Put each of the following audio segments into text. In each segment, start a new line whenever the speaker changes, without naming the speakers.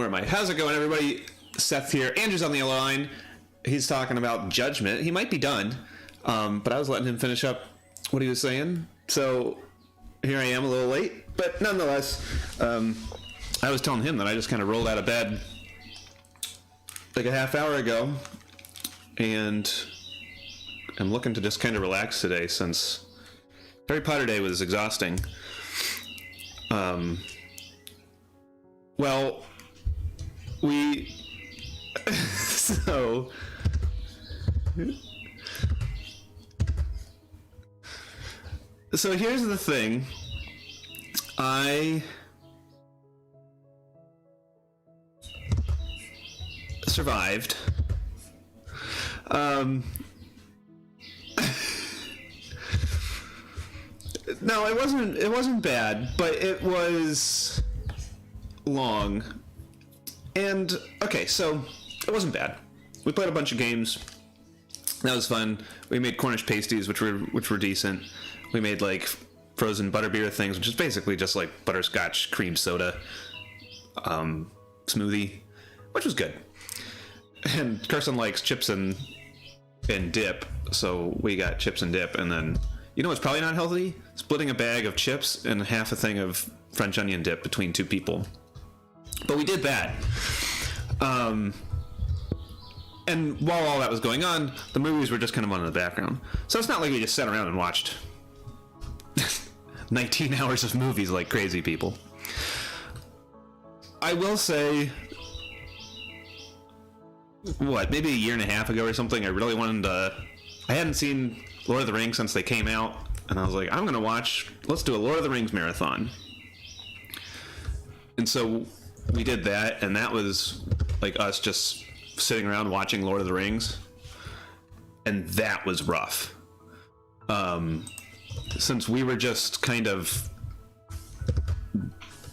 Where am I? How's it going, everybody? Seth here. Andrew's on the other line. He's talking about Judgment. He might be done, but I was letting him finish up what he was saying. So here I am, a little late, but nonetheless, I was telling him that I just kind of rolled out of bed like a half hour ago, and I'm looking to just kind of relax today since Harry Potter Day was exhausting. Well, so here's the thing. I survived. No, it wasn't bad, but it was long. And okay, so it wasn't bad. We played a bunch of games. That was fun. We made Cornish pasties, which were decent. We made like frozen butterbeer things, which is basically just like butterscotch cream soda smoothie, which was good. And Carson likes chips and dip, so we got chips and dip. And then, you know what's probably not healthy? Splitting a bag of chips and half a thing of French onion dip between two people. But we did that. And while all that was going on, the movies were just kind of on in the background. So it's not like we just sat around and watched 19 hours of movies like crazy people. I will say, maybe a year and a half ago or something, I really wanted to... I hadn't seen Lord of the Rings since they came out, and I was like, let's do a Lord of the Rings marathon. And so we did that, and that was like us just sitting around watching Lord of the Rings, and that was rough. Since we were just kind of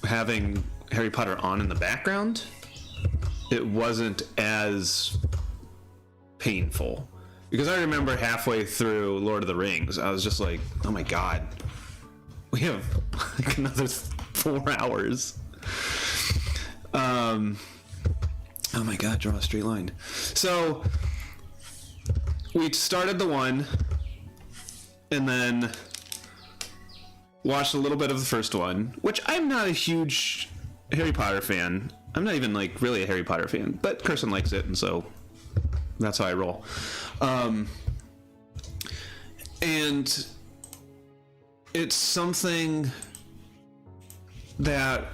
having Harry Potter on in the background, it wasn't as painful. Because I remember halfway through Lord of the Rings, I was just like, oh my god, we have like another 4 hours. Oh my god, draw a straight line. So we started the one and then watched a little bit of the first one, which I'm not a huge Harry Potter fan. I'm not even like really a Harry Potter fan, but Kirsten likes it, and so that's how I roll. And it's something that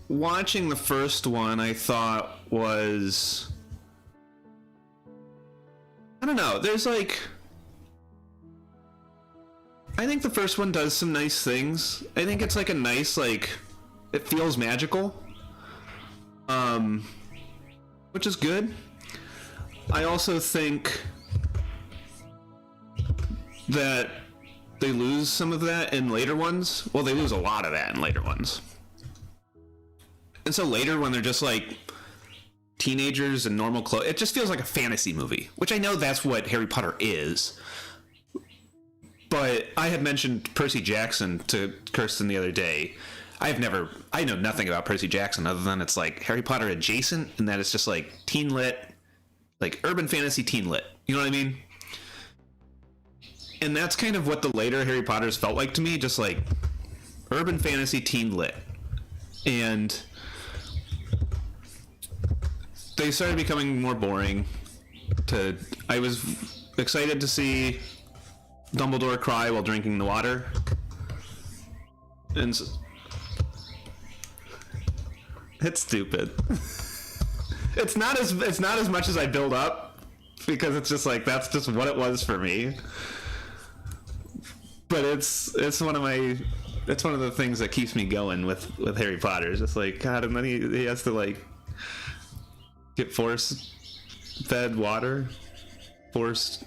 watching the first one I thought was, I don't know, there's like, I think the first one does some nice things. I think it's like a nice, like, it feels magical, which is good. I also think that they lose some of that in later ones. Well, they lose a lot of that in later ones. And so later, when they're just like teenagers in normal clothes, it just feels like a fantasy movie, which I know that's what Harry Potter is. But I had mentioned Percy Jackson to Kirsten the other day. I know nothing about Percy Jackson other than it's like Harry Potter adjacent, and that it's just like teen lit, like urban fantasy teen lit. You know what I mean? And that's kind of what the later Harry Potters felt like to me, just like urban fantasy teen lit. And they started becoming more boring. I was excited to see Dumbledore cry while drinking the water. And it's stupid. It's not as much as I build up, because it's just like that's just what it was for me. But it's one of the things that keeps me going with Harry Potter. It's just like, God, and then he has to like get force fed water, forced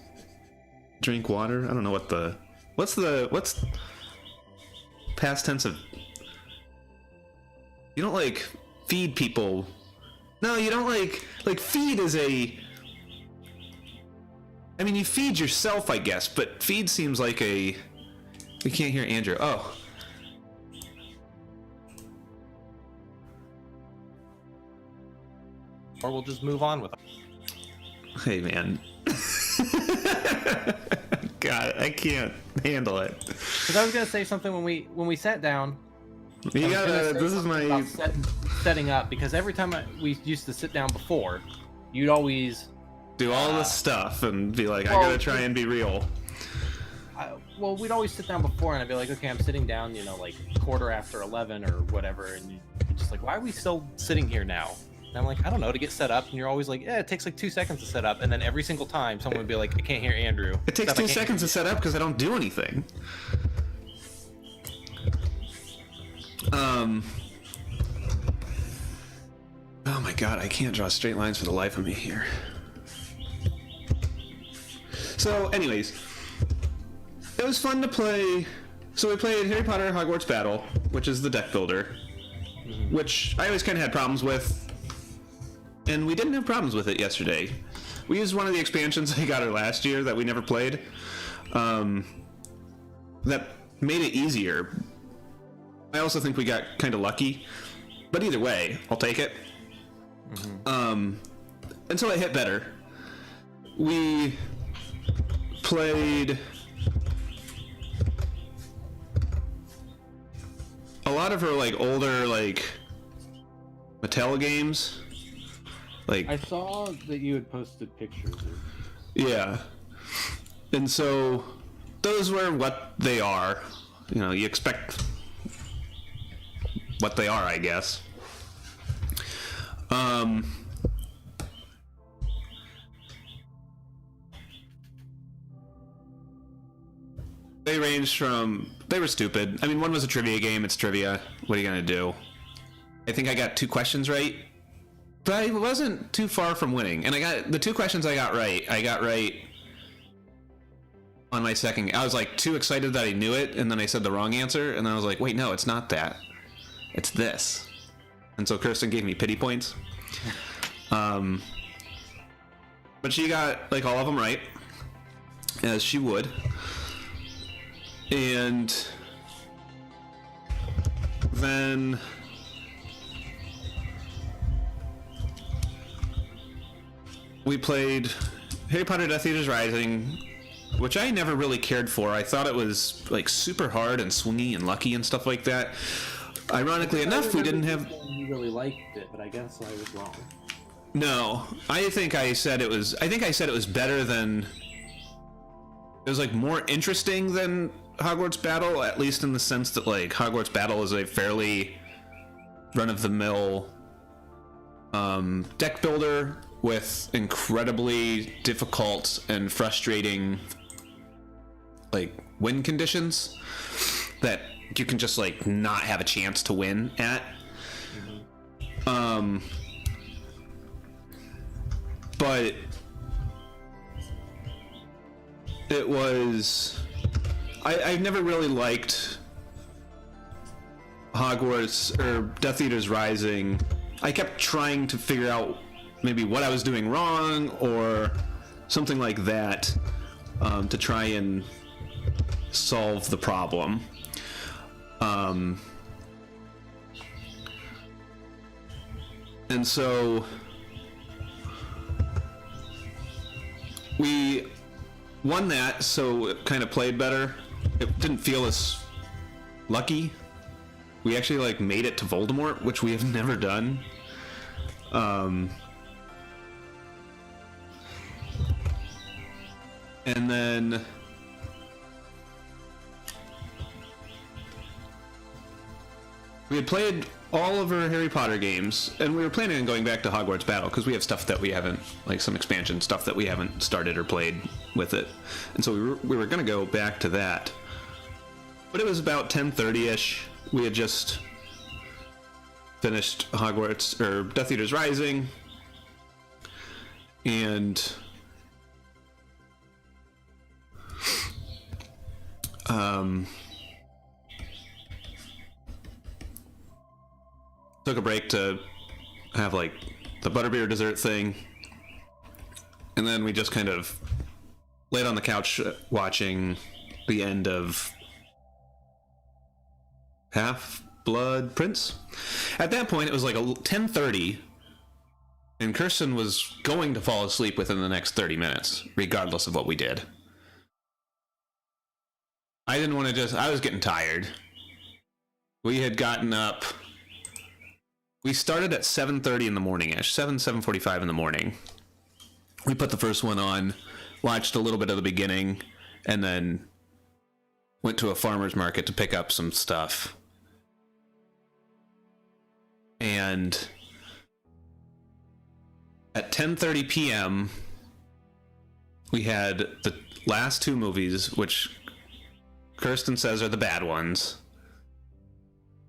drink water. I don't know what's past tense of, you don't like feed people. No, you don't like feed is a, I mean, you feed yourself, I guess, but feed seems like a, we can't hear Andrew. Oh.
or we'll just move on with it.
Hey, man. God, I can't handle it.
Because I was gonna say something when we sat down.
You gotta. This is my
setting up, because every time we used to sit down before, you'd always
do all this stuff and be like, I gotta try and be real.
Well, we'd always sit down before, and I'd be like, okay, I'm sitting down, like 11:15 or whatever, and you're just like, why are we still sitting here now? And I'm like, I don't know, to get set up, and you're always like, yeah, it takes like 2 seconds to set up, and then every single time someone would be like, I can't hear Andrew.
It takes 2 seconds to set up because I don't do anything. Oh my god, I can't draw straight lines for the life of me here. So, anyways, it was fun to play. So we played Harry Potter Hogwarts Battle, which is the deck builder, which I always kind of had problems with, and we didn't have problems with it yesterday. We used one of the expansions I got her last year that we never played, that made it easier. I also think we got kind of lucky, but either way, I'll take it. And so it hit better. We played a lot of her older Mattel games.
I saw that you had posted pictures of...
Yeah. And so those were what they are. You expect what they are, I guess. They ranged from... They were stupid. I mean, one was a trivia game. It's trivia. What are you going to do? I think I got 2 questions right. But I wasn't too far from winning. And I got... The 2 questions I got right on my second... I was too excited that I knew it, and then I said the wrong answer, and then I was like, wait, no, it's not that. It's this. And so Kirsten gave me pity points. But she got all of them right, as she would. And then we played Harry Potter Death Eaters Rising, which I never really cared for. I thought it was super hard and swingy and lucky and stuff like that. Ironically enough, we didn't have...
You really liked it, but I guess I was wrong.
No, I think I said it was better than... It was more interesting than Hogwarts Battle, at least in the sense that Hogwarts Battle is a fairly run-of-the-mill deck builder with incredibly difficult and frustrating win conditions that you can just not have a chance to win at. But it was... I've never really liked Hogwarts or Death Eaters Rising. I kept trying to figure out maybe what I was doing wrong or something like that, to try and solve the problem. And so we won that, so it kind of played better. It didn't feel as lucky. We actually made it to Voldemort, which we have never done. And then we had played all of our Harry Potter games, and we were planning on going back to Hogwarts Battle because we have stuff that we haven't, some expansion stuff that we haven't started or played with it, and so we were going to go back to that. But it was about 10:30ish. We had just finished Hogwarts or Death Eaters Rising, and took a break to have the butterbeer dessert thing, and then we just kind of laid on the couch watching the end of Half-Blood Prince. At that point, it was 10:30, And Kirsten was going to fall asleep within the next 30 minutes, regardless of what we did. I didn't want to I was getting tired. We had gotten up. We started at 7:30 in the morning-ish, 7:45 in the morning. We put the first one on, watched a little bit of the beginning, and then went to a farmer's market to pick up some stuff. And at 10:30 p.m., we had the last two movies, which Kirsten says are the bad ones.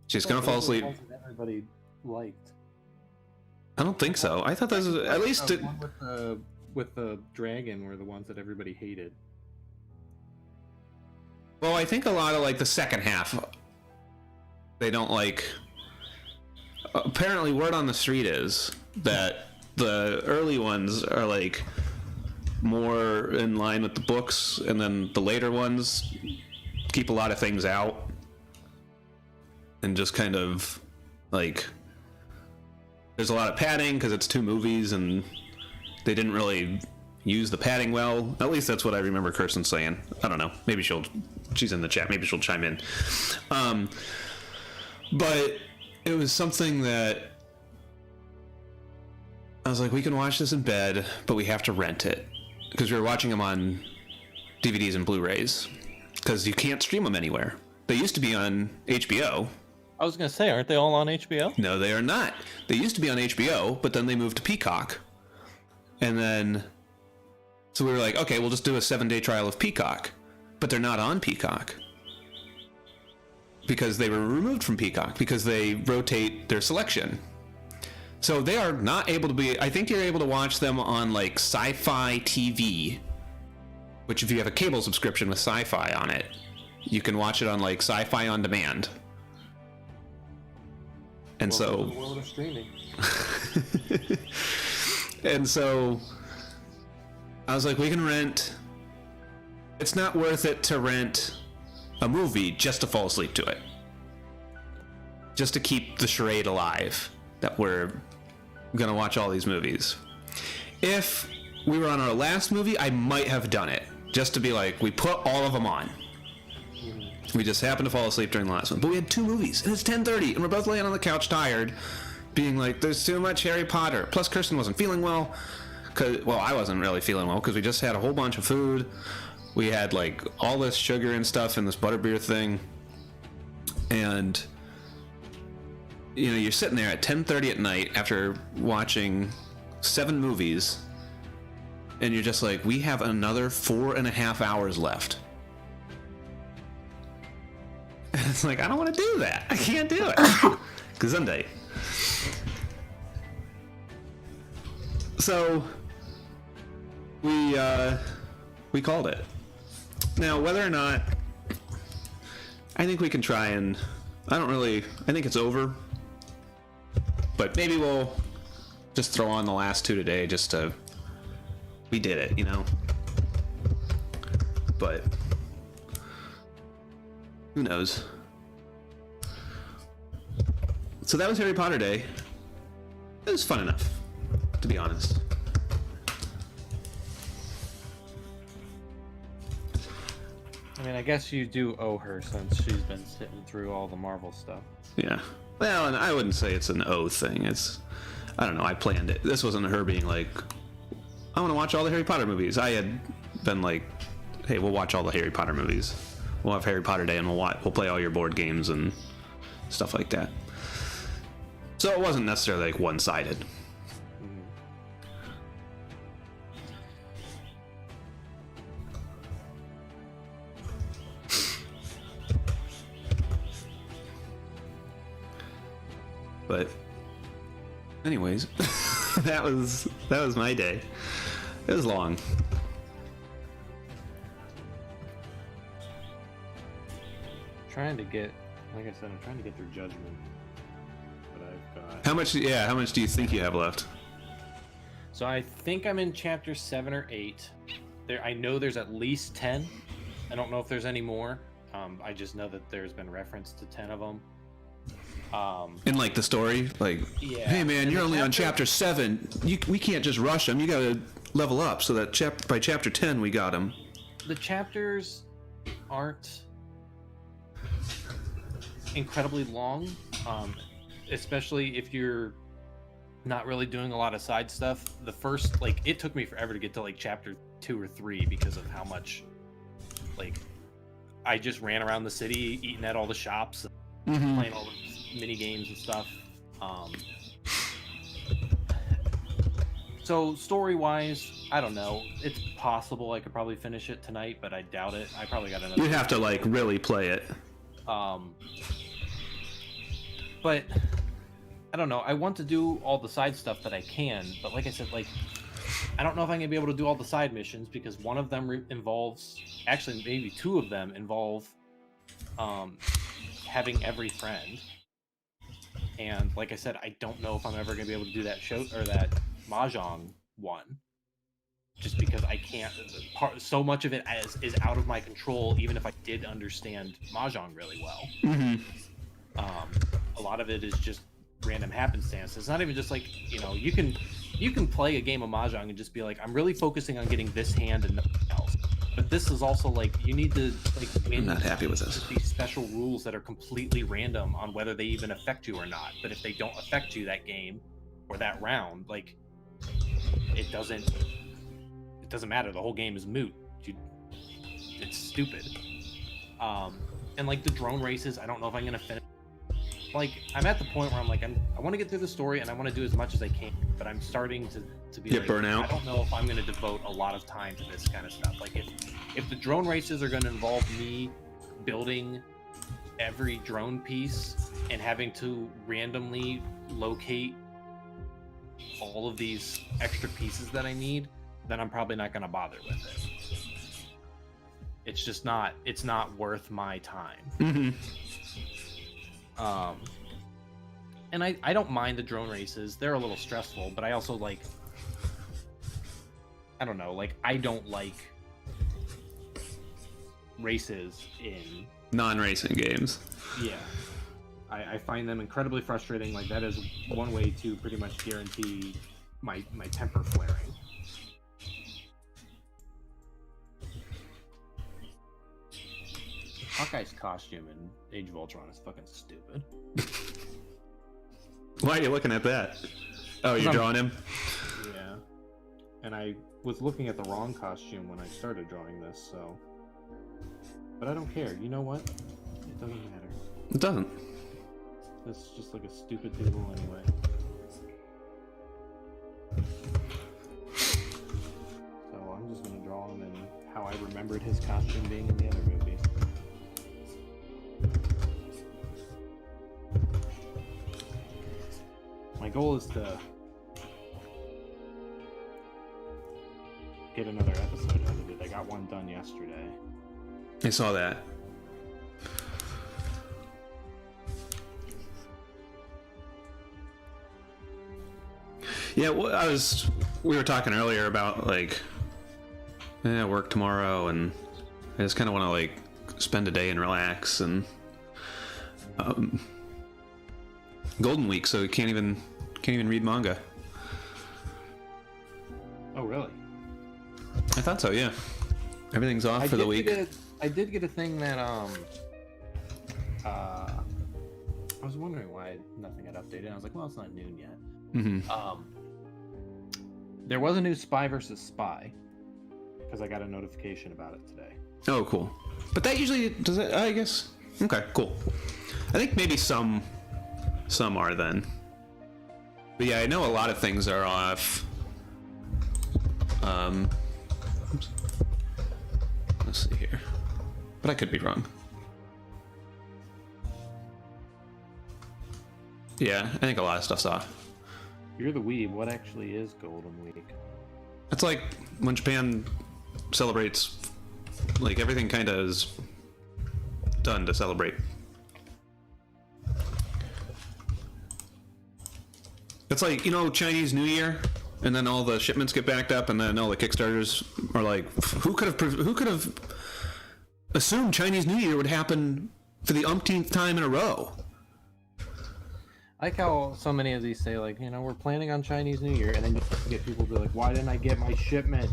She's gonna fall asleep.
Everybody liked.
I don't think so. I thought those was, at least
The one with the dragon were the ones that everybody hated.
Well, I think a lot of like the second half, they don't like. Apparently, word on the street is that the early ones are like more in line with the books, and then the later ones keep a lot of things out and just kind of like there's a lot of padding because it's two movies and they didn't really use the padding well. At least that's what I remember Kirsten saying. I don't know. Maybe she's in the chat. Maybe she'll chime in. But it was something that I was like, we can watch this in bed, but we have to rent it because we were watching them on DVDs and Blu-rays because you can't stream them anywhere. They used to be on HBO.
I was gonna say, aren't they all on HBO?
No, they are not. They used to be on HBO, but then they moved to Peacock. And then, so we were like, okay, we'll just do a 7-day trial of Peacock. But they're not on Peacock. Because they were removed from Peacock, because they rotate their selection. So they are not able to be, I think you're able to watch them on like Sci-Fi TV, which if you have a cable subscription with Sci-Fi on it, you can watch it on like Sci-Fi On Demand. And so,
world of streaming.
and so I was like, we can rent. It's not worth it to rent a movie just to fall asleep to it. Just to keep the charade alive that we're gonna watch all these movies. If we were on our last movie, I might have done it. Just to be like, we put all of them on. We just happened to fall asleep during the last one. But we had two movies, and it's 10:30, and we're both laying on the couch tired, being like, there's too much Harry Potter. Plus, Kirsten wasn't feeling well. Well, I wasn't really feeling well, because we just had a whole bunch of food. We had, like, all this sugar and stuff in this butterbeer thing. And, you know, you're sitting there at 10:30 at night after watching 7 movies, and you're just like, we have another 4.5 hours left. And it's like, I don't want to do that. I can't do it. Gesundheit. So we called it. Now, whether or not, I think we can try and, I think it's over. But maybe we'll just throw on the last 2 today just to, we did it, you know? But who knows? So that was Harry Potter Day. It was fun enough, to be honest.
I mean, I guess you do owe her since she's been sitting through all the Marvel stuff.
Yeah. Well, and I wouldn't say it's an O thing. It's, I don't know, I planned it. This wasn't her being like, I want to watch all the Harry Potter movies. I had been like, hey, we'll watch all the Harry Potter movies. We'll have Harry Potter Day and we'll play all your board games and stuff like that. So it wasn't necessarily like one-sided. But anyways, that was my day. It was long.
Trying to get, like I said, I'm trying to get through Judgment. But I've got.
How much do you think you have left?
So I think I'm in chapter 7 or 8. I know there's at least 10. I don't know if there's any more. I just know that there's been reference to 10 of them.
In like the story, like,
Yeah.
hey man,
And
you're
the
only on
chapter-
chapter 7. We can't just rush them. You gotta level up so that by chapter 10 we got him.
The chapters aren't incredibly long, especially if you're not really doing a lot of side stuff. The first, like, it took me forever to get to like chapter 2 or 3 because of how much, like, I just ran around the city, eating at all the shops, playing all the mini games and stuff. So story-wise, I don't know. It's possible I could probably finish it tonight, but I doubt it. I probably got another.
You'd have to like really play it.
But I don't know. I want to do all the side stuff that I can, but like I said, like, I don't know if I'm gonna be able to do all the side missions because one of them involves, actually maybe 2 of them involve having every friend. And like I said, I don't know if I'm ever gonna be able to do that show or that mahjong one, just because I can't. So much of it is out of my control, even if I did understand mahjong really well. A lot of it is just random happenstance. It's not even just like, you know, you can play a game of mahjong and just be like, I'm really focusing on getting this hand and nothing else. But this is also like, you need to like
I'm not happy with this.
these special rules that are completely random on whether they even affect you or not. But if they don't affect you that game or that round, like, it doesn't matter. The whole game is moot. It's stupid. And like the drone races, I don't know if I'm gonna finish. Like, I'm at the point where I'm like, I want to get through the story and I want to do as much as I can, but I'm starting to be
Get
like,
burnout.
I don't know if I'm going to devote a lot of time to this kind of stuff. Like, if the drone races are going to involve me building every drone piece and having to randomly locate all of these extra pieces that I need, then I'm probably not going to bother with it. It's just not. It's not worth my time. And I don't mind the drone races. They're a little stressful, but I also like, I don't know, like, I don't like races in
Non-racing games.
Yeah. I find them incredibly frustrating. Like, that is one way to pretty much guarantee my temper flaring. Hawkeye's costume in Age of Ultron is fucking stupid.
Why are you looking at that? Oh, you're drawing him?
Yeah. And I was looking at the wrong costume when I started drawing this, so... But I don't care. You know what? It doesn't matter.
It doesn't.
It's just like a stupid table anyway. So I'm just gonna draw him in how I remembered his costume being in the other movies. My goal is to get another episode edited. I got one done yesterday.
I saw that. Yeah, well, we were talking earlier about like, work tomorrow, and I just kind of want to like spend a day and relax, and Golden Week, so you can't even read manga.
Oh, really?
I thought so, yeah. Everything's off for the week.
I did get a thing that I was wondering why nothing had updated. I was like, well, it's not noon yet.
Mm-hmm.
There was a new Spy versus Spy because I got a notification about it today.
Oh, cool. But that usually does it. I guess. Okay, cool. I think maybe some are then. But yeah, I know a lot of things are off. Oops. Let's see here. But I could be wrong. Yeah, I think a lot of stuff's off.
You're the weeb. What actually is Golden Week?
It's like when Japan celebrates, like everything kind of is done to celebrate. It's like, Chinese New Year, and then all the shipments get backed up, and then all the Kickstarters are like, who could have assumed Chinese New Year would happen for the umpteenth time in a row?
I like how so many of these say, like, we're planning on Chinese New Year, and then you get people be like, why didn't I get my shipment?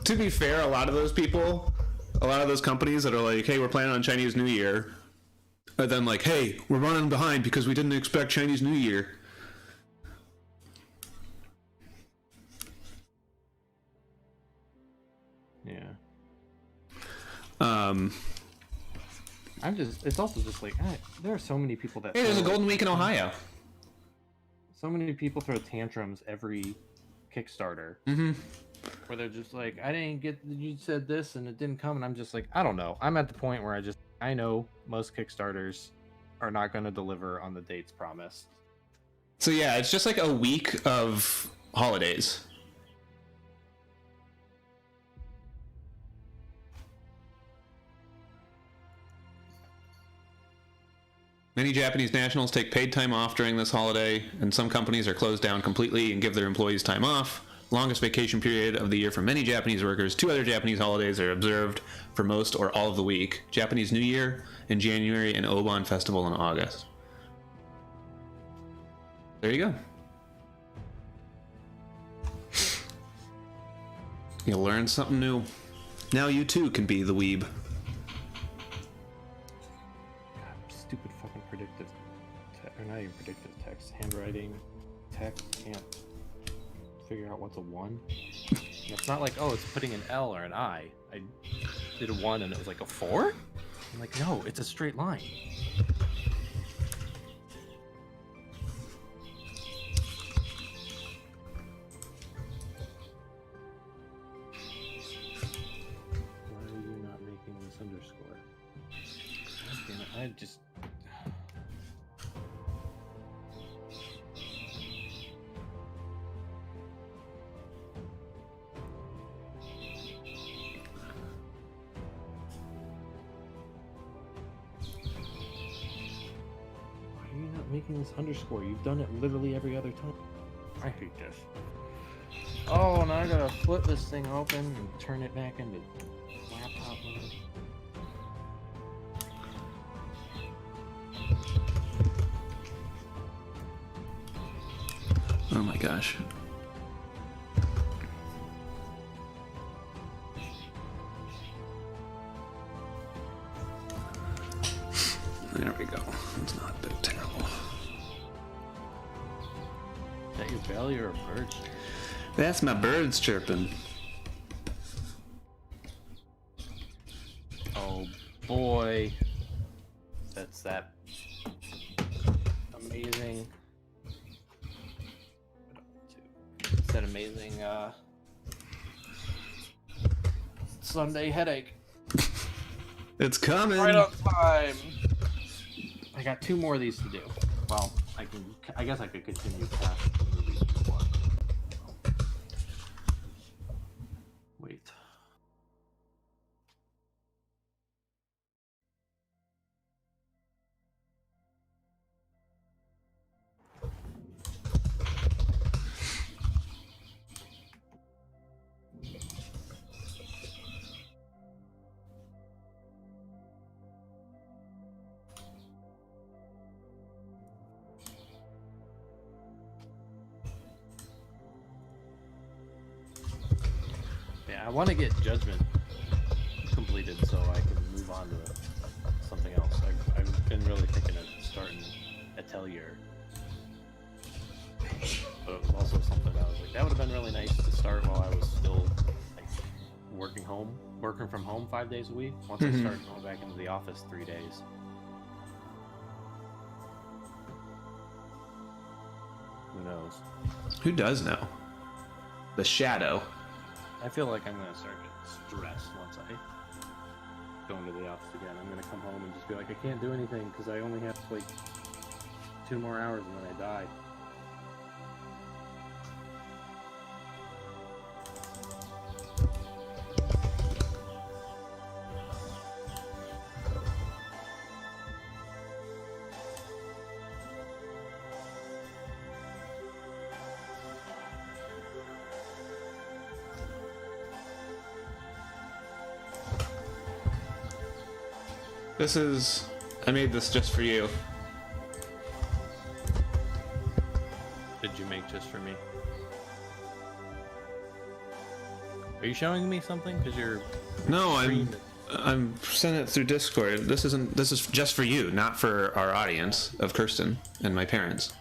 To be fair, a lot of those people, a lot of those companies that are like, hey, we're planning on Chinese New Year, are then like, hey, we're running behind because we didn't expect Chinese New Year.
Yeah. It's also just like, there are so many people that.
Hey, there's a Golden Week in Ohio.
So many people throw tantrums every Kickstarter.
Mm-hmm.
Where they're just like, I didn't get, you said this and it didn't come. And I'm just like, I don't know. I'm at the point where I know most Kickstarters are not going to deliver on the dates promised.
So yeah, it's just like a week of holidays. Many Japanese nationals take paid time off during this holiday, and some companies are closed down completely and give their employees time off. Longest vacation period of the year for many Japanese workers. 2 other Japanese holidays are observed for most or all of the week. Japanese New Year in January and Obon Festival in August. There you go. You learn something new. Now you too can be the weeb.
God, stupid fucking predictive, or not even predictive text, handwriting, text, can't figure out what's a 1. And it's not like, oh, it's putting an L or an I. I did a 1 and it was like a 4? I'm like, no, it's a straight line. Why are you not making this underscore? God damn it, I just... making this underscore. You've done it literally every other time. I hate this. Oh, now I gotta flip this thing open and turn it back into laptop mode.
Oh my gosh. There we go. It's not that terrible.
Is that your belly or a bird?
That's my birds chirping.
Oh boy. That's that amazing. It's that amazing Sunday headache.
It's coming.
Right on time. I got 2 more of these to do. Well, I guess I could continue past the movies before. Wait. Yeah, I want to get Judgment completed so I can move on to something else. I've been really thinking of starting Atelier. But it was also something I was like, that would have been really nice to start while I was still like working from home 5 days a week. Once I started going back into the office 3 days. Who knows?
Who does know? The Shadow.
I feel like I'm gonna start getting stressed once I go into the office again. I'm gonna come home and just be like, I can't do anything because I only have like 2 more hours and then I die.
I made this just for you.
just for me. Are you showing me something? Because you're...
No, I'm sending it through Discord. This is just for you, not for our audience of Kirsten and my parents.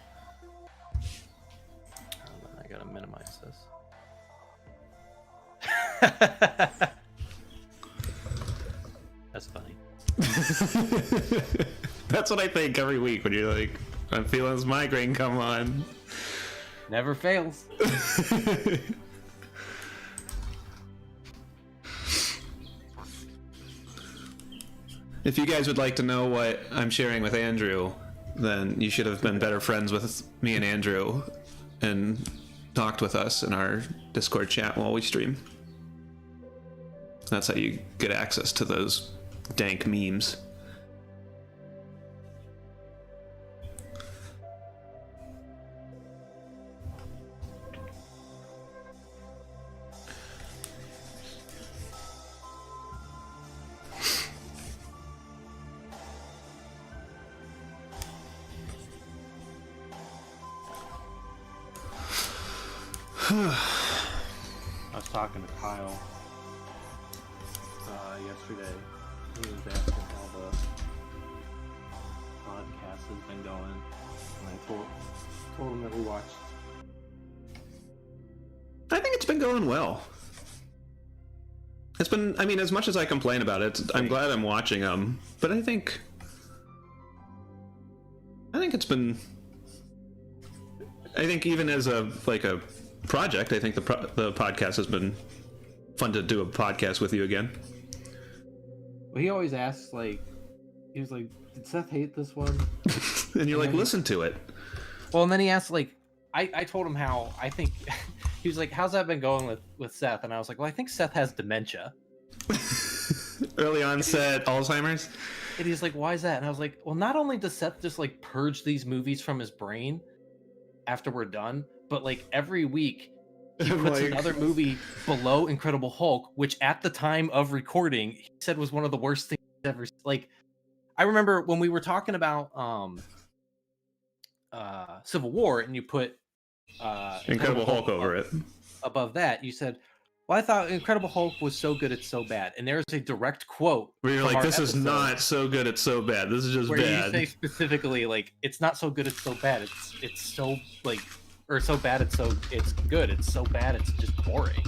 Hold on, I gotta minimize this. That's funny.
That's what I think every week when you're like, I'm feeling this migraine come on.
Never fails.
If you guys would like to know what I'm sharing with Andrew, then you should have been better friends with me and Andrew and talked with us in our Discord chat while we stream. That's how you get access to those dank memes.
I was talking to Kyle yesterday. He was asking how the podcast has been going, and I told him that we watched.
I think it's been going well. It's been, I mean, as much as I complain about it, I'm glad I'm watching them, but I think it's been, I think even as a project, I think the podcast has been fun to do a podcast with you again.
Well, he always asks, he was like, did Seth hate this one?
And you're like, listen to it.
Well, and then he asked, I told him how I think, he was like, how's that been going with Seth? And I was like, well, I think Seth has dementia.
Early onset Alzheimer's?
And he's like, why is that? And I was like, well, not only does Seth just purge these movies from his brain after we're done, but every week he puts another movie below Incredible Hulk, which at the time of recording he said was one of the worst things he's ever. I remember when we were talking about Civil War, and you put
Incredible Hulk over it.
Above that, you said, well, I thought Incredible Hulk was so good it's so bad. And there's a direct quote
where you're like, this is not so good it's so bad. This is just
where
bad.
You say specifically, it's not so good it's so bad. It's so or so bad it's good. It's so bad it's just boring.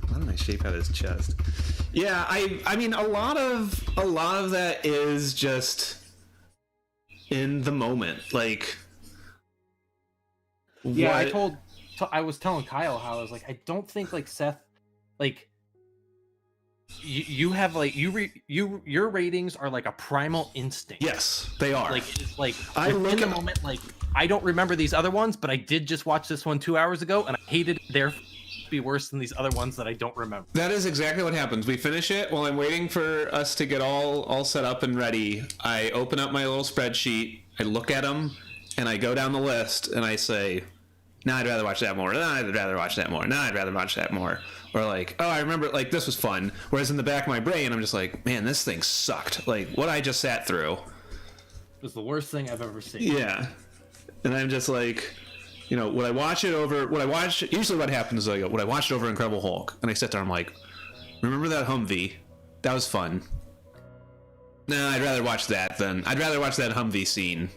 Why don't I shape out his chest? Yeah, I mean, a lot of that is just in the moment.
Yeah, I was telling Kyle how I was like, I don't think Seth, you have your ratings are like a primal instinct.
Yes, they are.
I look in the moment, I don't remember these other ones, but I did just watch this one 2 hours ago, and I hated it. Therefore, be worse than these other ones that I don't remember.
That is exactly what happens. We finish it while I'm waiting for us to get all set up and ready. I open up my little spreadsheet, I look at them, and I go down the list, and I say, nah, I'd rather watch that more. Nah, I'd rather watch that more. Nah, I'd rather watch that more. Or oh, I remember, this was fun. Whereas in the back of my brain, I'm just like, man, this thing sucked. What I just sat through
It was the worst thing I've ever seen.
Yeah. And I'm just would I watch it over, usually what happens is would I watch it over Incredible Hulk? And I sit there, I'm like, remember that Humvee? That was fun. Nah, I'd rather watch that Humvee scene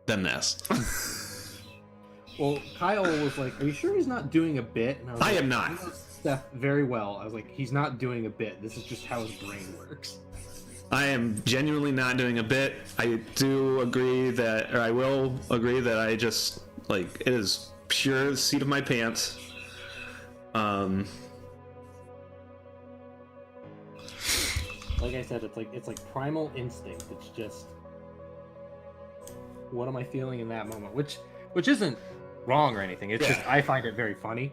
than this.
Well, Kyle was like, are you sure he's not doing a bit? And
I am not.
I know Seth very well. I was like, he's not doing a bit. This is just how his brain works.
I am genuinely not doing a bit. I do agree that, or I will agree that I just, it is pure seat of my pants.
Like I said, it's like primal instinct. It's just, what am I feeling in that moment? Which isn't wrong or anything. It's just, I find it very funny.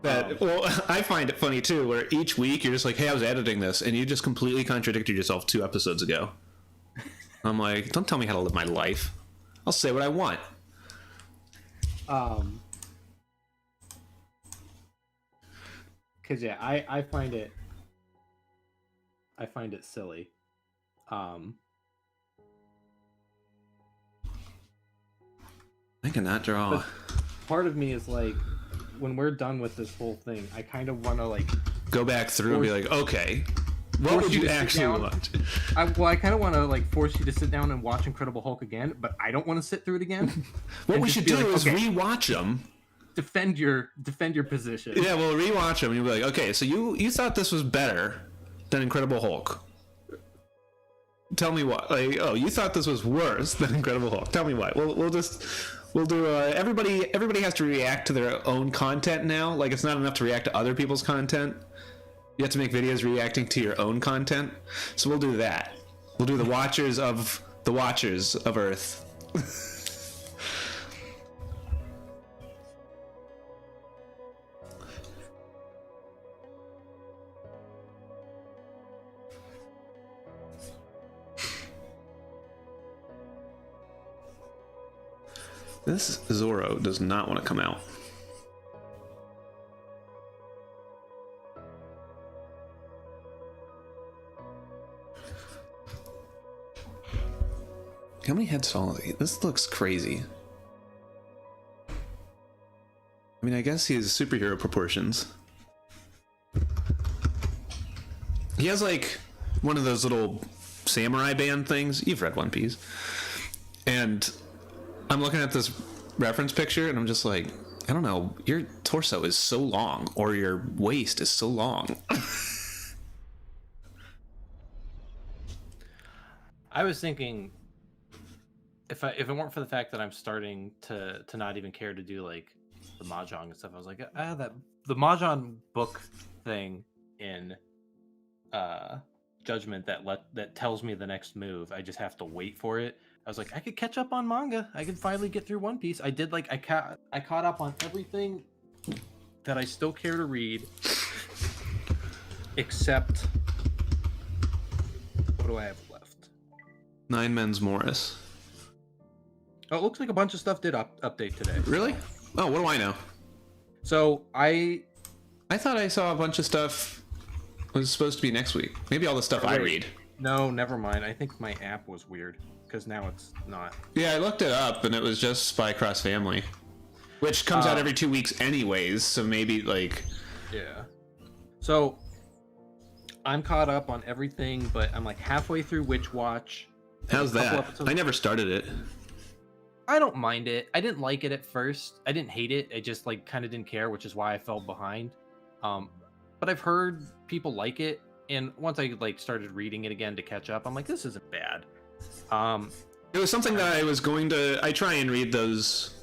Well, I find it funny too, where each week you're just like, hey, I was editing this, and you just completely contradicted yourself 2 episodes ago. I'm like, don't tell me how to live my life. I'll say what I want.
Cause yeah, I find it silly.
I cannot draw.
part of me is like, when we're done with this whole thing, I kind of want to like
go back through and be like, okay, what would you actually watch?
I kind of want to like force you to sit down and watch Incredible Hulk again, but I don't want to sit through it again.
What we should do is rewatch them.
Defend your position.
Yeah, we'll rewatch them and you'll be like, okay, so you thought this was better than Incredible Hulk. Tell me why. Like, oh, you thought this was worse than Incredible Hulk. Tell me why. We'll do. Everybody has to react to their own content now. Like, it's not enough to react to other people's content. You have to make videos reacting to your own content. So we'll do that. We'll do the Watchers of Earth. This Zorro does not want to come out. How many heads fall? This looks crazy. I mean, I guess he has superhero proportions. He has like one of those little samurai band things. You've read One Piece. And I'm looking at this reference picture and I'm just like, I don't know, your torso is so long, or your waist is so long.
I was thinking, if it weren't for the fact that I'm starting to not even care to do like the mahjong and stuff, I was like, the mahjong book thing in Judgment that tells me the next move. I just have to wait for it. I was like, I could catch up on manga. I could finally get through One Piece. I did. Like, I caught up on everything that I still care to read, except what do I have left?
Nine Men's Morris.
Oh, it looks like a bunch of stuff did update today.
Really? Oh, what do I know?
So I
thought I saw a bunch of stuff was supposed to be next week. Maybe all the stuff I read.
No, never mind. I think my app was weird because now it's not.
Yeah, I looked it up and it was just Spy Cross Family, which comes out every 2 weeks anyways. So maybe like,
yeah. So I'm caught up on everything, but I'm like halfway through Witch Watch.
How's that? I never started it.
I don't mind it. I didn't like it at first. I didn't hate it. I just like kind of didn't care, which is why I fell behind. But I've heard people like it, and once I like started reading it again to catch up, I'm like, this isn't bad.
It was something that I was going to. I try and read those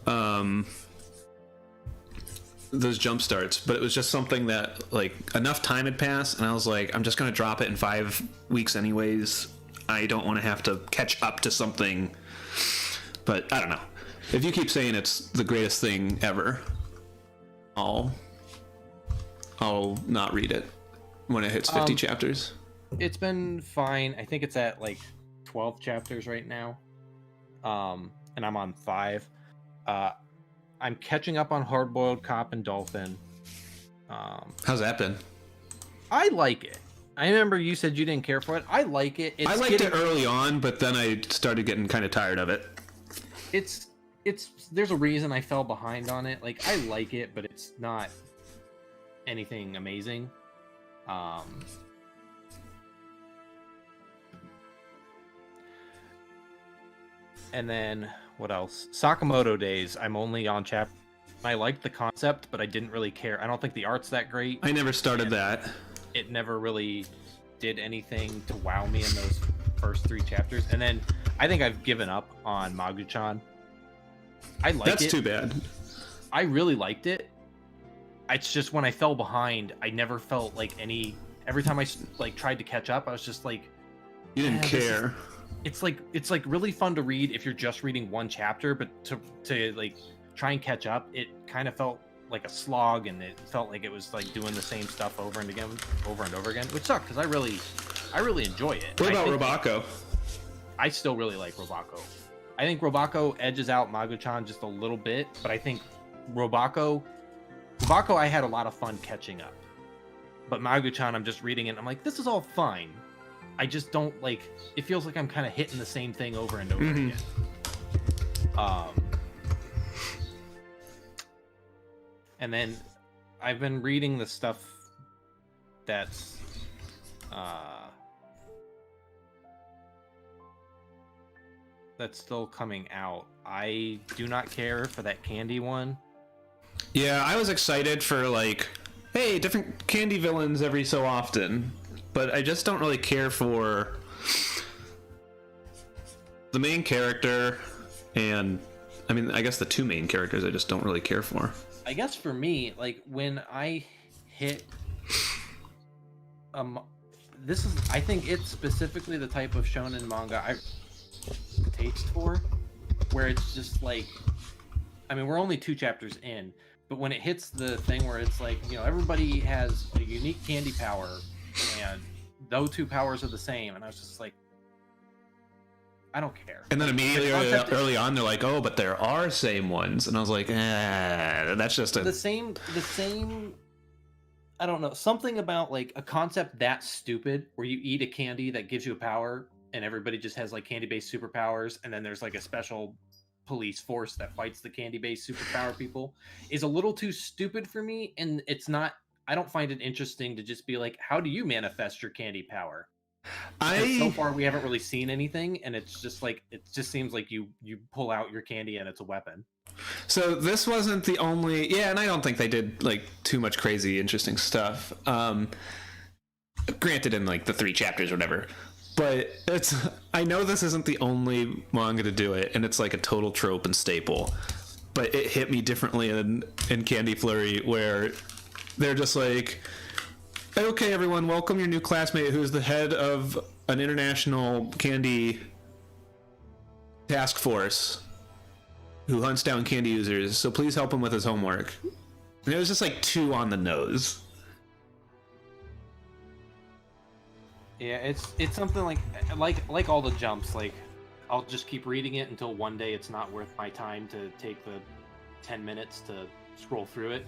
jump starts, but it was just something that like enough time had passed, and I was like, I'm just going to drop it in 5 weeks anyways. I don't want to have to catch up to something. But I don't know. If you keep saying it's the greatest thing ever, I'll not read it when it hits 50 chapters.
It's been fine. I think it's at like 12 chapters right now. And I'm on 5. I'm catching up on Hard Boiled Cop and Dolphin.
How's that been? I
like it. I remember you said you didn't care for it. I like it.
I liked it early on, but then I started getting kind of tired of it.
There's a reason I fell behind on it. Like, I like it, but it's not anything amazing. And then what else? Sakamoto Days. I'm only on chapter. I liked the concept, but I didn't really care. I don't think the art's that great.
I never started that.
It never really did anything to wow me in those first 3 chapters. And then I think I've given up on Magu-chan. I liked it.
That's too bad.
I really liked it. It's just when I fell behind, I never felt like any. Every time I like tried to catch up, I was just like,
you didn't care.
It's like really fun to read if you're just reading one chapter, but to like try and catch up, it kind of felt like a slog, and it felt like it was like doing the same stuff over and over again, which sucked because I really enjoy it.
What about Robako?
I still really like Robako. I think Robako edges out Magu-chan just a little bit, but I think Robako I had a lot of fun catching up. But Magu-chan, I'm just reading it and I'm like, this is all fine. I just don't like, it feels like I'm kind of hitting the same thing over and over again. And then I've been reading the stuff that's still coming out. I do not care for that candy one.
Yeah, I was excited for like, hey, different candy villains every so often, but I just don't really care for the main character, and I mean, I guess the two main characters I just don't really care for.
I guess for me, like when I hit this is, I think it's specifically the type of shonen manga I taste for, where it's just like, I mean, we're only 2 chapters in, but when it hits the thing where it's like, you know, everybody has a unique candy power and those 2 powers are the same, and I was just like, I don't care.
And then immediately early on they're like, oh, but there are same ones, and I was like, that's just
the same I don't know, something about like a concept that stupid where you eat a candy that gives you a power and everybody just has like candy-based superpowers, and then there's like a special police force that fights the candy-based superpower people, is a little too stupid for me. And it's not, I don't find it interesting to just be like, how do you manifest your candy power? So far we haven't really seen anything, and it's just like, it just seems like you pull out your candy and it's a weapon.
So this wasn't the only, yeah, and I don't think they did like too much crazy interesting stuff, granted in like the 3 chapters or whatever, but it's, I know this isn't the only manga to do it, and it's like a total trope and staple, but it hit me differently in Candy Flurry, where they're just like, okay, everyone, welcome your new classmate who's the head of an international candy task force who hunts down candy users, so please help him with his homework. And it was just like too on the nose.
Yeah, it's something like all the jumps, like I'll just keep reading it until one day it's not worth my time to take the 10 minutes to scroll through it,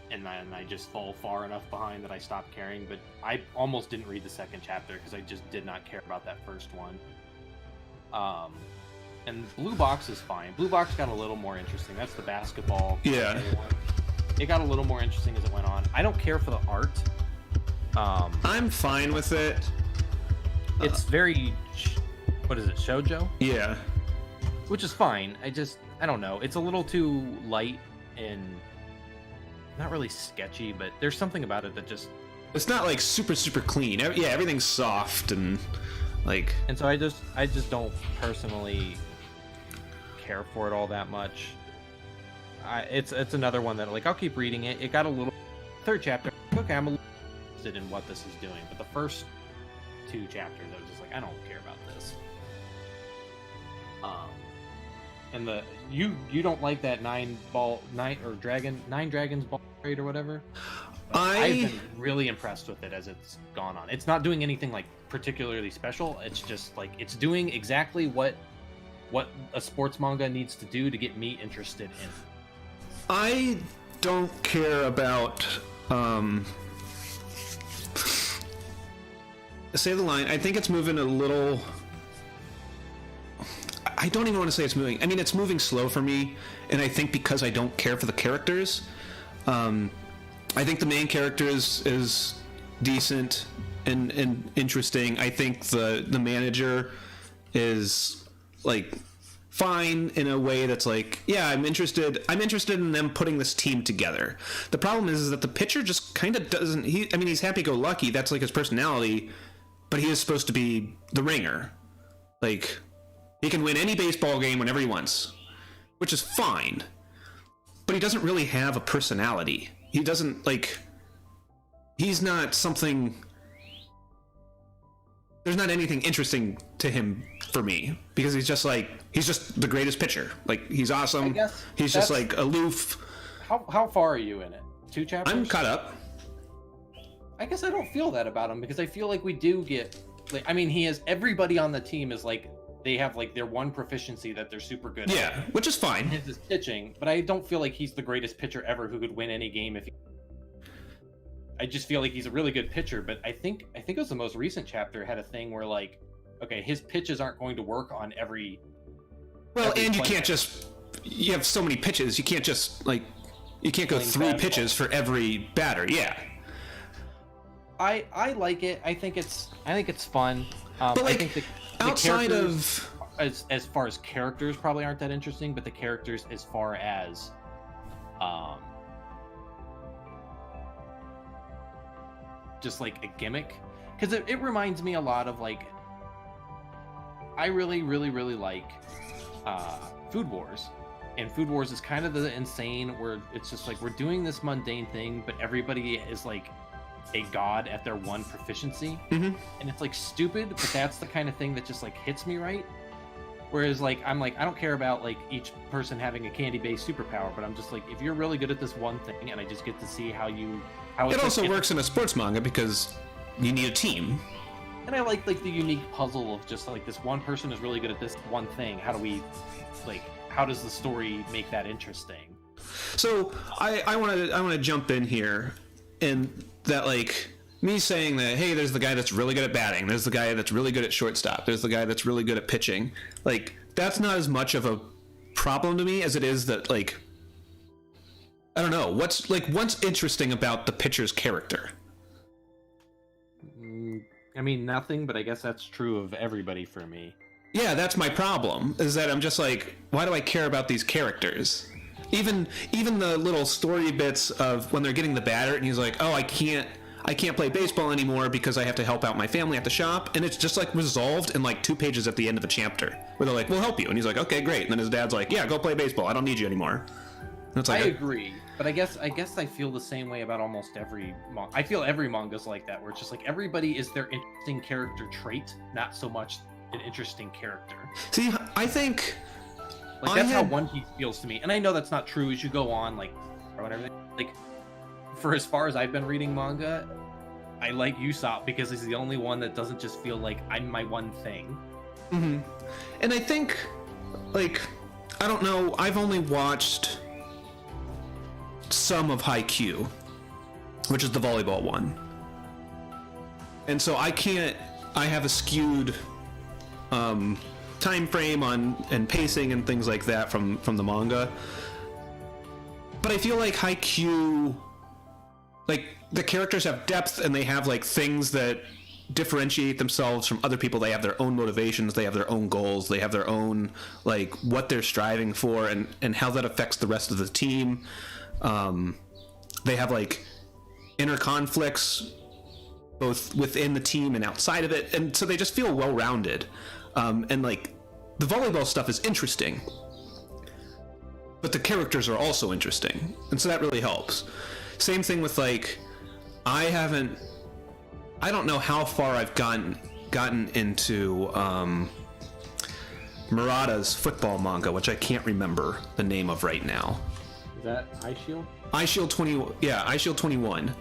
and then I just fall far enough behind that I stop caring. But I almost didn't read the 2nd chapter because I just did not care about that first one. And Blue Box is fine. Blue Box got a little more interesting. That's the basketball.
Yeah.
It got a little more interesting as it went on. I don't care for the art.
I'm fine with it.
It's very, what is it, shoujo?
Yeah.
Which is fine. I don't know. It's a little too light and not really sketchy, but there's something about it that just...
It's not like super clean. Yeah, everything's soft and like... And
so I just don't personally care for it all that much. It's another one that, like, I'll keep reading it. It got a little... 3rd chapter, okay, I'm a little interested in what this is doing, but the first 2 chapters, I was just like, I don't care about this. And the you don't like that 9 dragons ball raid or whatever? I've been really impressed with it as it's gone on. It's not doing anything like particularly special. It's just like, it's doing exactly what a sports manga needs to do to get me interested in it.
I don't care about say the line. I think it's moving a little... I don't even want to say it's moving. I mean, it's moving slow for me, and I think because I don't care for the characters. I think the main character is decent and interesting. I think the manager is like fine in a way that's like, yeah, I'm interested in them putting this team together. The problem is that the pitcher just kind of doesn't... he's happy-go-lucky. That's like his personality, but he is supposed to be the ringer. Like... He can win any baseball game whenever he wants, which is fine. But he doesn't really have a personality. He doesn't, like... He's not something... There's not anything interesting to him for me. Because he's just the greatest pitcher. Like, he's awesome. He's just, like, aloof.
How far are you in it? 2 chapters?
I'm caught up.
I guess I don't feel that about him, because I feel like we do get... Like, I mean, he has... Everybody on the team is, like... They have like their one proficiency that they're super good at.
Yeah, which is fine.
His is pitching, but I don't feel like he's the greatest pitcher ever who could win any game if I just feel like he's a really good pitcher, but I think it was the most recent chapter had a thing where like, okay, his pitches aren't going to work on every...
Well, and you can't just... You have so many pitches, you can't just like You can't go
playing
3
fastball.
pitches for every batter. Yeah.
I like it. I think it's fun.
But like,
I think the
outside
characters,
of
as far as characters probably aren't that interesting, but the characters as far as just like a gimmick, because it reminds me a lot of like, I really like Food Wars. And Food Wars is kind of the insane where it's just like we're doing this mundane thing, but everybody is like a god at their one proficiency.
Mhm.
And it's like stupid, but that's the kind of thing that just like hits me right. Whereas like I'm like, I don't care about like each person having a candy-based superpower, but I'm just like, if you're really good at this one thing, and I just get to see how
it also works in a sports manga because you need a team.
And I like the unique puzzle of just like this one person is really good at this one thing. How do we like? How does the story make that interesting?
So I want to jump in here, and that like me saying that, hey, there's the guy that's really good at batting, there's the guy that's really good at shortstop, there's the guy that's really good at pitching. Like, that's not as much of a problem to me as it is that, like, I don't know, what's interesting about the pitcher's character?
I mean, nothing, but I guess that's true of everybody for me.
Yeah, that's my problem, is that I'm just like, why do I care about these characters? Even the little story bits of when they're getting the batter and he's like, oh, I can't play baseball anymore because I have to help out my family at the shop, and it's just like resolved in like 2 pages at the end of a chapter where they're like, we'll help you, and he's like, okay, great, and then his dad's like, yeah, go play baseball, I don't need you anymore. And it's like,
I agree, but I guess I feel the same way about almost every manga. I feel every manga's like that, where it's just like everybody is their interesting character trait, not so much an interesting character.
See, I think
like that's how One Piece feels to me, and I know that's not true as you go on, like, or whatever. Like, for as far as I've been reading manga, I like Usopp because he's the only one that doesn't just feel like I'm my one thing.
Mm-hmm. And I think, like, I don't know, I've only watched some of Haikyuu, which is the volleyball one, and so I have a skewed time frame on and pacing and things like that from the manga. But I feel like Haikyuu, like, the characters have depth and they have like things that differentiate themselves from other people. They have their own motivations, they have their own goals, they have their own, like, what they're striving for and how that affects the rest of the team. They have like inner conflicts both within the team and outside of it, and so they just feel well-rounded. And like, the volleyball stuff is interesting, but the characters are also interesting, and so that really helps. Same thing with like, I don't know how far I've gotten into Murata's football manga, which I can't remember the name of right now.
Is that Eye Shield?
Eye Shield 20, yeah, Eye Shield 21,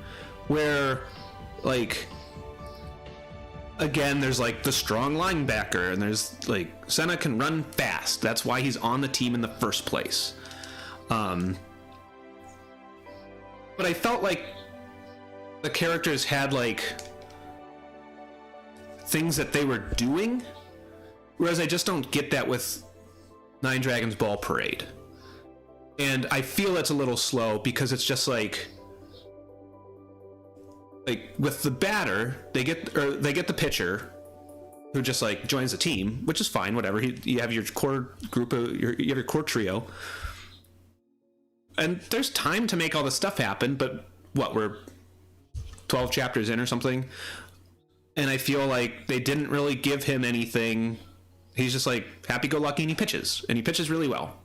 where like, again, there's like the strong linebacker, and there's like Senna can run fast. That's why he's on the team in the first place. But I felt like the characters had like things that they were doing, whereas I just don't get that with Nine Dragons Ball Parade. And I feel it's a little slow because it's just like with the batter, they get the pitcher who just like joins the team, which is fine, whatever. You have your core group you have your core trio, and there's time to make all this stuff happen. But we're 12 chapters in or something, and I feel like they didn't really give him anything. He's just like happy-go-lucky, and he pitches really well.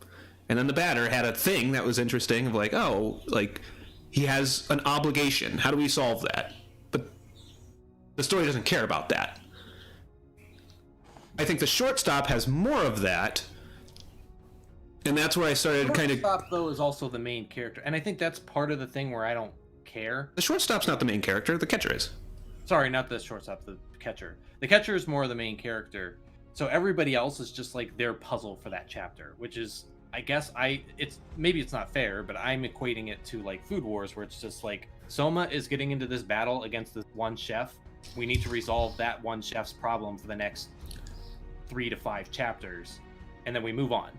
And then the batter had a thing that was interesting of like, oh, like, he has an obligation. How do we solve that? But the story doesn't care about that. I think the shortstop has more of that, and that's where I started kind of...
Shortstop, though, is also the main character, and I think that's part of the thing where I don't care.
The shortstop's not the main character, the catcher is.
Sorry, not the shortstop, the catcher. The catcher is more the main character, so everybody else is just like their puzzle for that chapter, which is... I guess maybe it's not fair, but I'm equating it to like Food Wars, where it's just like Soma is getting into this battle against this one chef. We need to resolve that one chef's problem for the next 3 to 5 chapters, and then we move on.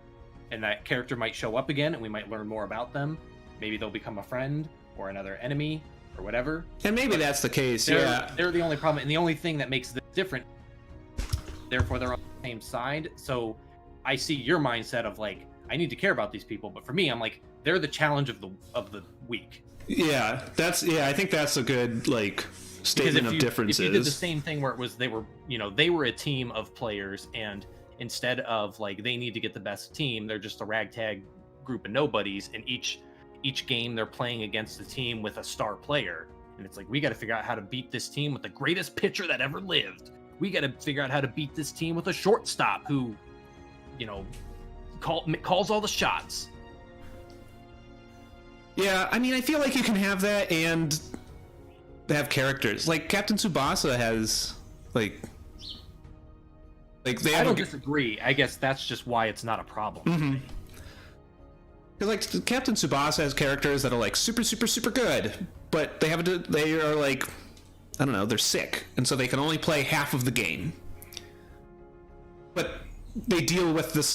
And that character might show up again, and we might learn more about them. maybe they'll become a friend or another enemy or whatever.
And maybe that's the case.
They're the only problem, and the only thing that makes this different. Therefore, they're on the same side. So I see your mindset of like, I need to care about these people, but for me, I'm like, they're the challenge of the week.
Yeah, I think that's a good like statement of differences.
If you did the same thing where it was they were a team of players, and instead of like they need to get the best team, they're just a ragtag group of nobodies, and each game they're playing against a team with a star player, and it's like we got to figure out how to beat this team with the greatest pitcher that ever lived. We got to figure out how to beat this team with a shortstop who, calls all the shots.
Yeah, I mean, I feel like you can have that and have characters. Like Captain Tsubasa has like they.
I don't disagree. I guess that's just why it's not a problem.
Mm-hmm. Because like Captain Tsubasa has characters that are like super, super, super good, but they are like, I don't know, they're sick, and so they can only play half of the game. But they deal with this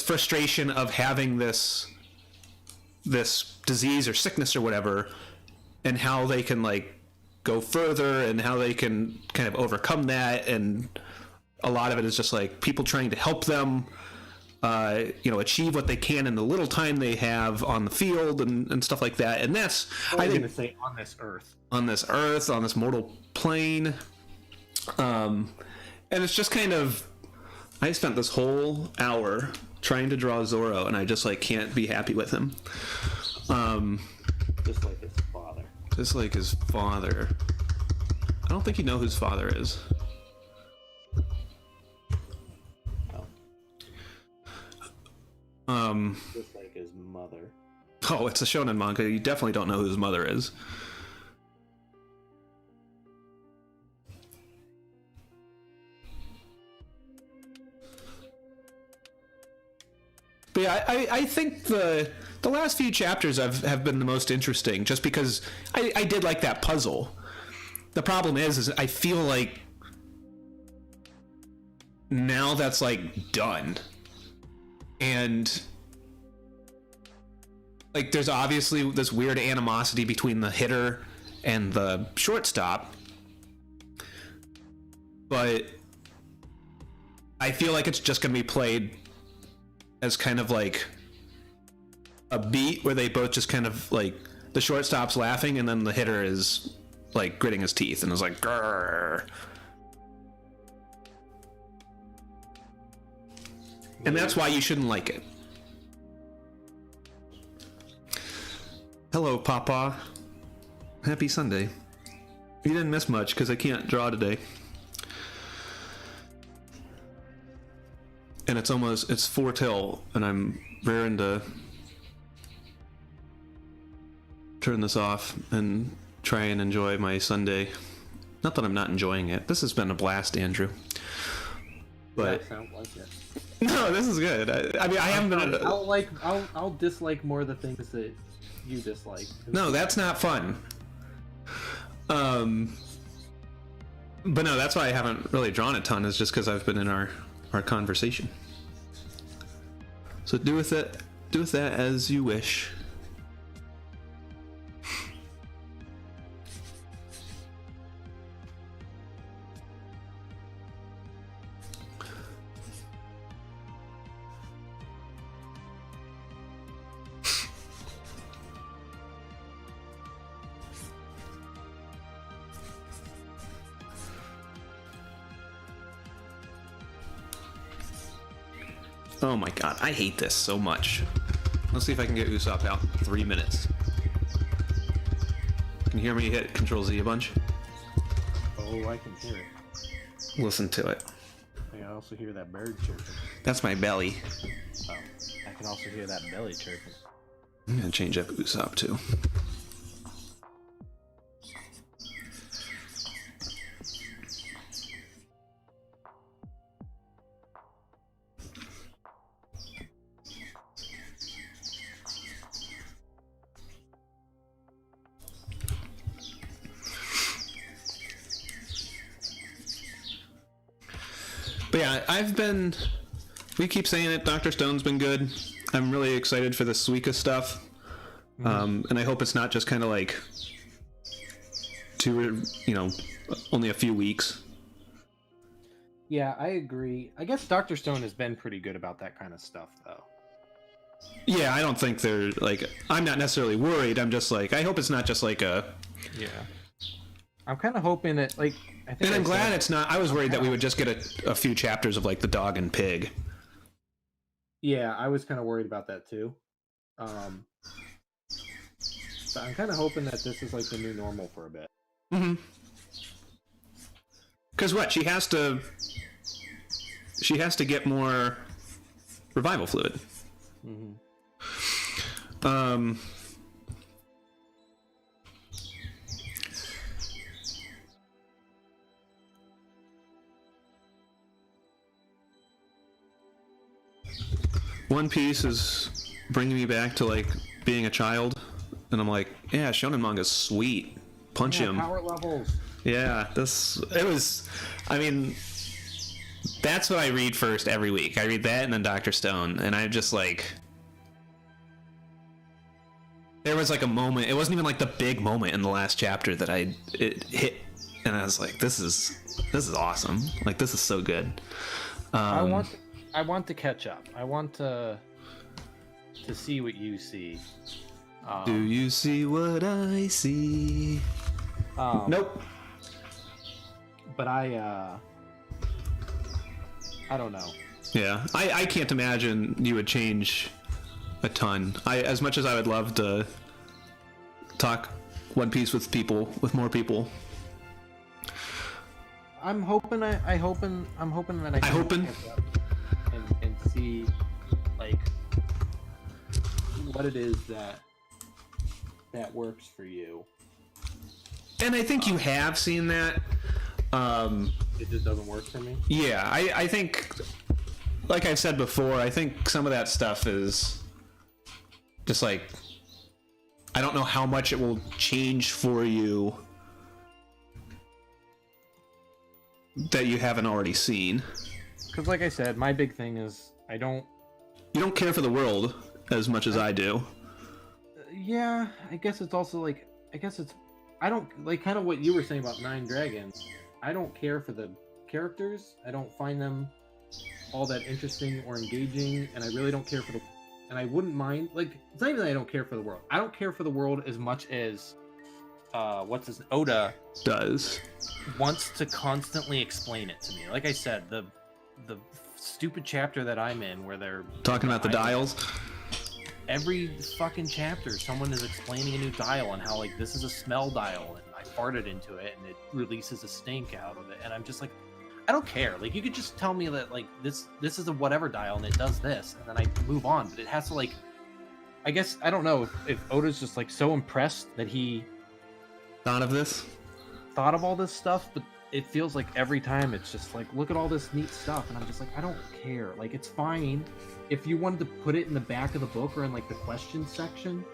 frustration of having this disease or sickness or whatever, and how they can like go further and how they can kind of overcome that. And a lot of it is just like people trying to help them achieve what they can in the little time they have on the field and stuff like that. And that's,
I think, to say on this earth,
on this mortal plane. And it's just kind of, I spent this whole hour trying to draw Zoro, and I just like can't be happy with him.
Just like his father.
Just like his father. I don't think you know who his father is.
Just like his mother.
Oh, it's a shonen manga. You definitely don't know who his mother is. But yeah, I think the last few chapters have been the most interesting, just because I did like that puzzle. The problem is I feel like now that's like done. And like there's obviously this weird animosity between the hitter and the shortstop, but I feel like it's just going to be played as kind of like a beat where they both just kind of like, the shortstop's laughing and then the hitter is like gritting his teeth and is like, grrr. And that's why you shouldn't like it. Hello, Papa. Happy Sunday. You didn't miss much because I can't draw today. And it's 4 till, and I'm raring to turn this off and try and enjoy my Sunday. Not that I'm not enjoying it. This has been a blast, Andrew. But
sounds like it.
No, this is good. I mean, I haven't been.
I'll dislike more the things that you dislike.
No, that's not fun. But no, that's why I haven't really drawn a ton. Is just because I've been in our conversation. So do with that as you wish. Oh my god, I hate this so much. Let's see if I can get Usopp out in 3 minutes. Can you hear me hit Control Z a bunch?
Oh, I can hear it.
Listen to it.
I also hear that bird chirping.
That's my belly.
Oh, I can also hear that belly chirping.
I'm gonna change up Usopp too. But yeah, we keep saying it, Dr. Stone's been good. I'm really excited for the Suika stuff. And I hope it's not just kind of like only a few weeks.
Yeah, I agree. I guess Dr. Stone has been pretty good about that kind of stuff, though.
Yeah, I don't think they're like. I'm not necessarily worried. I'm just like, I hope it's not just like a.
Yeah. I'm kind of hoping that, like, I think.
And I'm glad it's not. I was worried that we would just get a few chapters of like the dog and pig.
Yeah, I was kind of worried about that too. But I'm kind of hoping that this is like the new normal for a bit.
Mm-hmm. Because what she has to get more revival fluid.
Mm-hmm.
One Piece is bringing me back to like being a child, and I'm like, yeah, shonen manga's sweet. Punch him.
Power levels.
Yeah, I mean, that's what I read first every week. I read that and then Dr. Stone, and I'm just like, there was like a moment, it wasn't even like the big moment in the last chapter that it hit, and I was like, this is awesome. Like, this is so good.
I want to catch up. I want to see what you see.
Do you see what I see? Nope.
But I don't know.
Yeah, I can't imagine you would change a ton. As much as I would love to talk One Piece with more people.
I'm hoping that I can catch up and see like what it is that works for you.
And I think you have seen that.
It just doesn't work for me.
Yeah, I think, like I've said before, I think some of that stuff is just like, I don't know how much it will change for you that you haven't already seen.
Because like I said, my big thing is you
don't care for the world as much as I do.
Yeah, I guess it's also like, I don't, like, kind of what you were saying about Nine Dragons. I don't care for the characters. I don't find them all that interesting or engaging, and I really don't care for the... And I wouldn't mind... Like, it's not even that I don't care for the world. I don't care for the world as much as... Oda...
does.
Wants to constantly explain it to me. Like I said, the stupid chapter that I'm in, where they're...
Talking about the dials?
Every fucking chapter, someone is explaining a new dial and how, like, this is a smell dial, and I farted into it, and it releases a stink out of it, and I'm just like, I don't care. Like, you could just tell me that, like, this is a whatever dial, and it does this, and then I move on, but it has to, like, I guess, I don't know if Oda's just, like, so impressed that he...
Thought of all this stuff, but it feels like every time it's just like, look at all this neat stuff, and I'm just like, I don't care. Like, it's fine if you wanted to put it in the back of the book or in like the question section,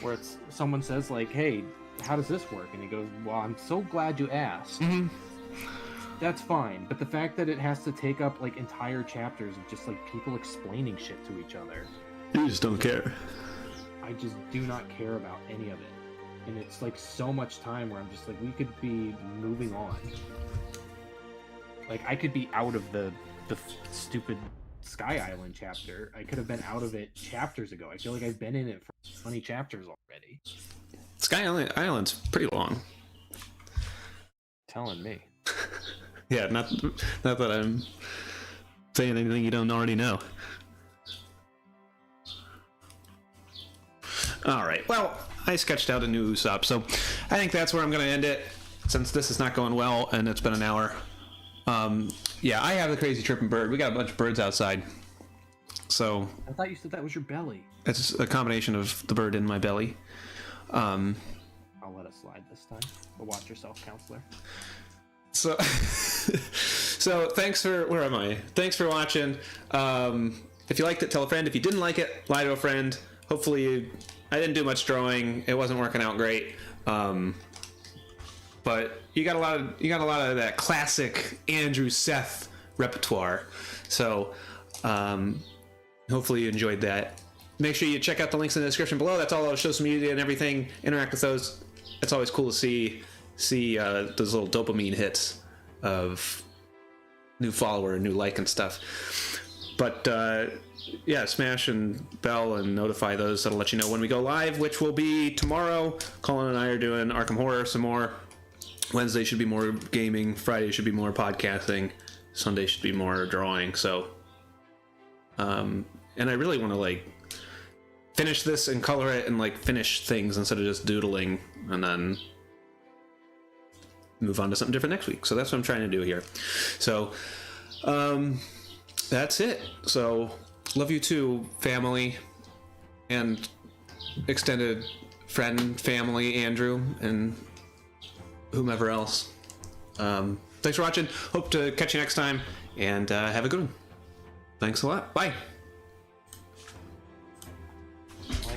where it's someone says like, hey, how does this work? And he goes, well, I'm so glad you asked. Mm-hmm.
That's fine, but the fact that it has to take up like entire chapters of just like people explaining shit to each other,
you just don't care.
I just do not care about any of it. And it's like so much time where I'm just like, we could be moving on. Like, I could be out of the stupid Sky Island chapter. I could have been out of it chapters ago. I feel like I've been in it for 20 chapters already.
Sky Island's pretty long.
Telling me.
Yeah, not that I'm saying anything you don't already know. All right. Well, I sketched out a new Usopp, so I think that's where I'm going to end it, since this is not going well and it's been an hour. Yeah, I have the crazy tripping bird. We got a bunch of birds outside. So
I thought you said that was your belly.
It's a combination of the bird in my belly.
I'll let it slide this time. But watch yourself, counselor.
So, so thanks for, where am I? Thanks for watching. If you liked it, tell a friend. If you didn't like it, lie to a friend. Hopefully, I didn't do much drawing. It wasn't working out great. But you got a lot of that classic Andrew Seth repertoire. So, hopefully you enjoyed that. make sure you check out the links in the description below. That's all our social media and everything. Interact with those. It's always cool to see those little dopamine hits of new follower, new like, and stuff. But yeah, smash and bell and notify those. That'll let you know when we go live, which will be tomorrow. Colin and I are doing Arkham Horror some more. Wednesday should be more gaming. Friday should be more podcasting. Sunday should be more drawing. So, and I really want to like finish this and color it and like finish things instead of just doodling and then move on to something different next week. So that's what I'm trying to do here. So, that's it. So, love you too, family and extended friend, family, Andrew, and whomever else. Thanks for watching. Hope to catch you next time, and have a good one. Thanks a lot. Bye.